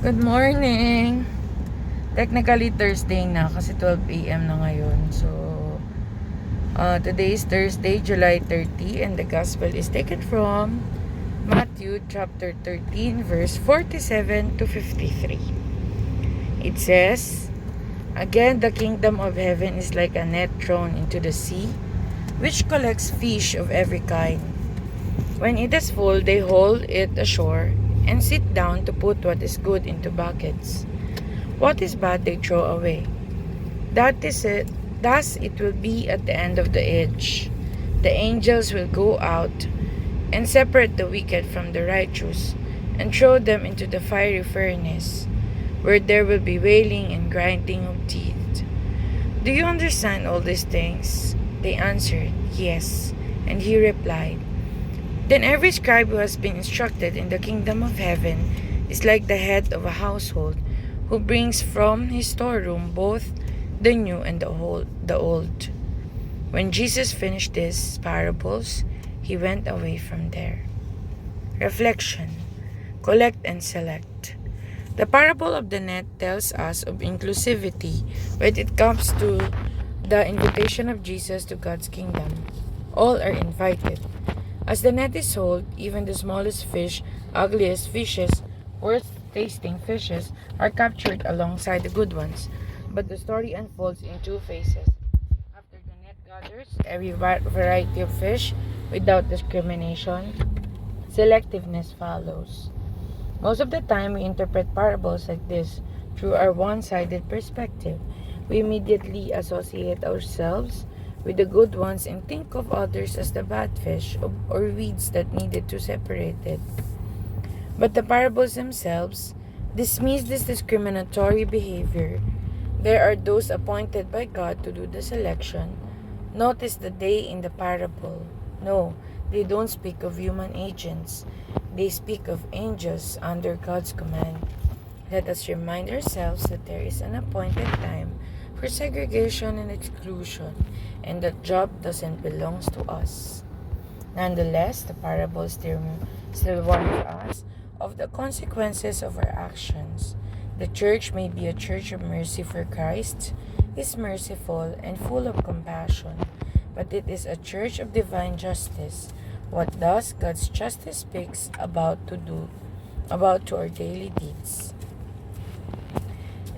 Good morning! Technically Thursday na kasi 12 a.m. na ngayon. So, today is Thursday, July 30, and the Gospel is taken from Matthew chapter 13, verse 47 to 53. It says, "Again, the kingdom of heaven is like a net thrown into the sea, which collects fish of every kind. When it is full, they haul it ashore and sit down to put what is good into buckets. What is bad they throw away. That is it. Thus it will be at the end of the age. The angels will go out and separate the wicked from the righteous and throw them into the fiery furnace, where there will be wailing and grinding of teeth. Do you understand all these things?" They answered, "Yes." And he replied, "Then every scribe who has been instructed in the kingdom of heaven is like the head of a household, who brings from his storeroom both the new and the old." When Jesus finished these parables, he went away from there. Reflection: collect and select. The parable of the net tells us of inclusivity when it comes to the invitation of Jesus to God's kingdom. All are invited. As the net is sold, even the smallest fish, ugliest fishes, worst tasting fishes are captured alongside the good ones. But the story unfolds in two phases. After the net gathers every variety of fish without discrimination, selectiveness follows. Most of the time, we interpret parables like this through our one-sided perspective. We immediately associate ourselves with the good ones and think of others as the bad fish or weeds that needed to separate it. But the parables themselves dismiss this discriminatory behavior. There are those appointed by God to do the selection. Notice the they in the parable. No, they don't speak of human agents. They speak of angels under God's command. Let us remind ourselves that there is an appointed time for segregation and exclusion, and that job doesn't belong to us. Nonetheless, the parable still warns us of the consequences of our actions. The church may be a church of mercy, for Christ is merciful and full of compassion, but it is a church of divine justice. What does God's justice speaks about to our daily deeds?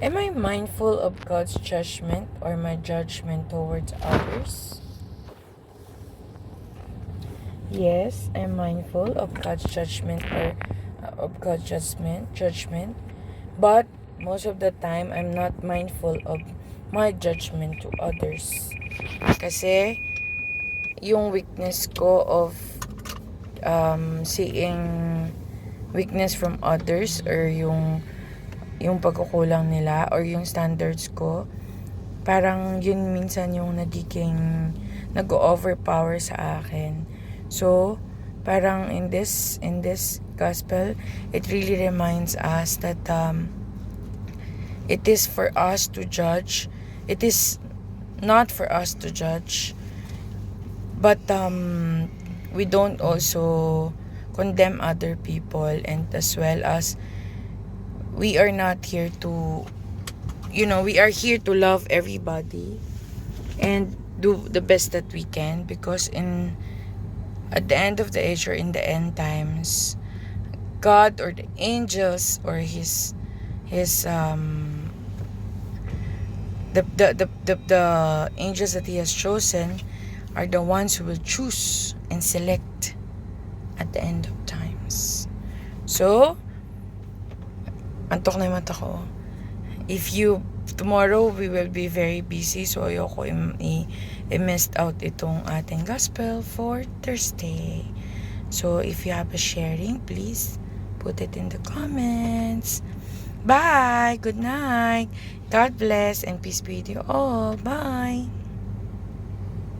Am I mindful of God's judgment or my judgment towards others? Yes, I'm mindful of God's judgment judgment, but most of the time I'm not mindful of my judgment to others. Kasi yung weakness ko of seeing weakness from others, or yung pagkukulang nila or yung standards ko, parang yun minsan yung nag-overpower sa akin. So, parang in this gospel, it really reminds us that it is for us to judge. It is not for us to judge, but we don't also condemn other people, and as well as we are not here to, we are here to love everybody and do the best that we can, because at the end of the age, or in the end times, God or the angels or his the angels that he has chosen are the ones who will choose and select at the end of times. So, antok na yung mata ko. Tomorrow we will be very busy, so ayoko i-missed out itong ating gospel for Thursday. So if you have a sharing, please put it in the comments. Bye! Good night! God bless and peace be with you all. Bye!